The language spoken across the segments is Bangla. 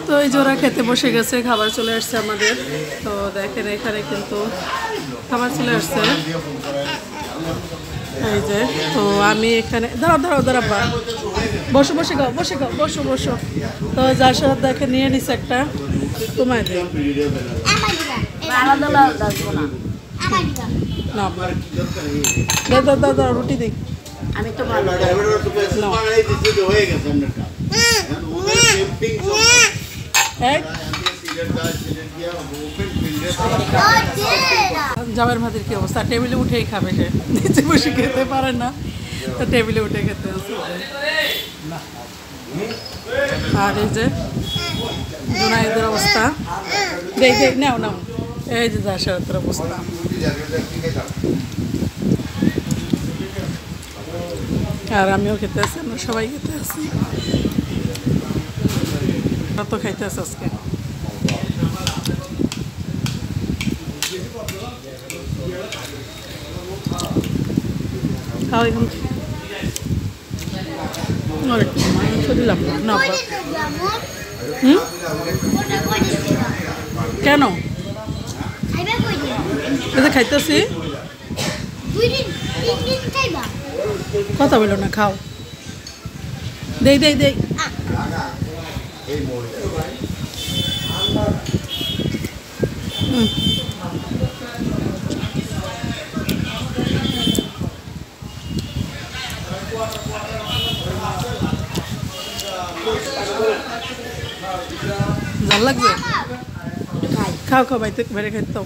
তো এই জোড়া খেতে বসে গেছে, খাবার চলে আসছে আমাদের। তো দেখেন এখানে কিন্তু খাবার চলে আসছে এই যে। তো আমি এখানে দাঁড়া বসো বসো। তো যার সাথে দেখে নিয়ে নিছে একটা তোমায় দিই না রুটি দিই আমি তো জামের ভাতের কি অবস্থা, টেবিলে উঠেই খাবে, সে নিচে বসে খেতে পারে না, তো টেবিলে উঠে খেতে আছে। আর এই যে জুনাইদের অবস্থা, দেখ নাও এই যে জাসাতের অবস্থা। আর আমিও খেতে আছি, আমরা সবাই খেতে আছি, তো খাইতে আছে আজকে। দিলাম না কেন খাইতেছি, কথা বললো না, খাও দেই ভাল লাগবে, খাও বাইতে বেড়ে খাইতো।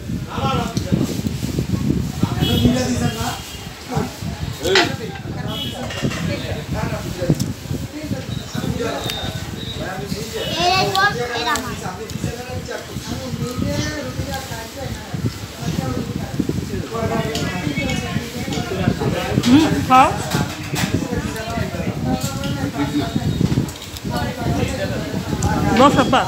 খাও বস আপা,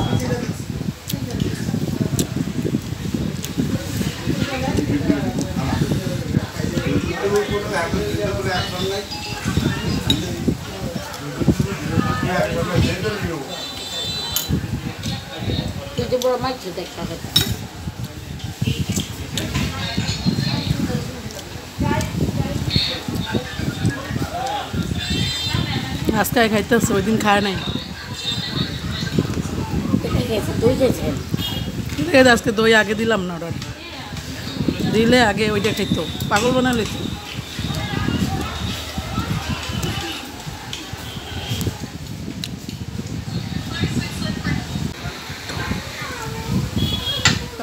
আজকে খাইতেছে, ওই দিন খায় নাই, আজকে দই আগে দিলাম না, অর্ডার দিলে আগে ওইটা খাইতো, পাগল বানালে তো।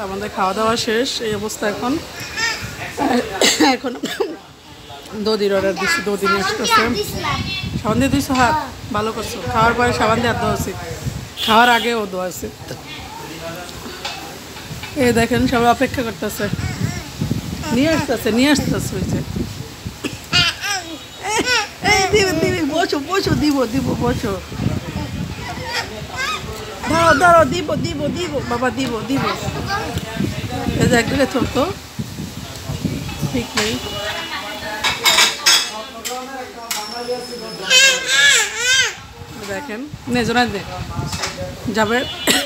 আমাদের খাওয়া দাওয়া শেষ, এই অবস্থা এখন। এখন দদির অর্ডার দিচ্ছি, দদি নিয়ে আসতেছে। সাবান দিয়ে দিয়েছো হাত, ভালো করছো, খাওয়ার পরে সাবান দিয়ে হাত দেওয়া উচিত, খাওয়ার আগেও দেওয়া উচিত। এই দেখেন সবাই অপেক্ষা করতেছে, নিয়ে আসতেছে ওই যে দিবি বসো দিব বসো, দাঁড়াও দিব বাবা দিব এই যে একদিকে চলতো ঠিক নেই। দেখেন নেজনা দে যাবে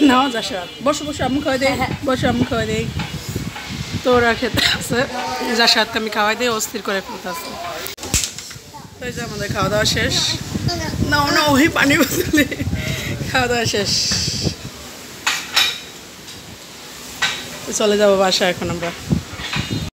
নাও জাসাত, বসো আমি খাওয়াই দেই, আমি খাওয়াই দেই। তো ওরা খেতে আছে, জাসাতকে আমি খাওয়াই দিই, অস্থির করে ফেলতে আছে। তো এই যে আমাদের খাওয়া দাওয়া শেষ, না ওই পানি বোতলে খাওয়া দাওয়া শেষ, চলে যাবো বাসা এখন আমরা।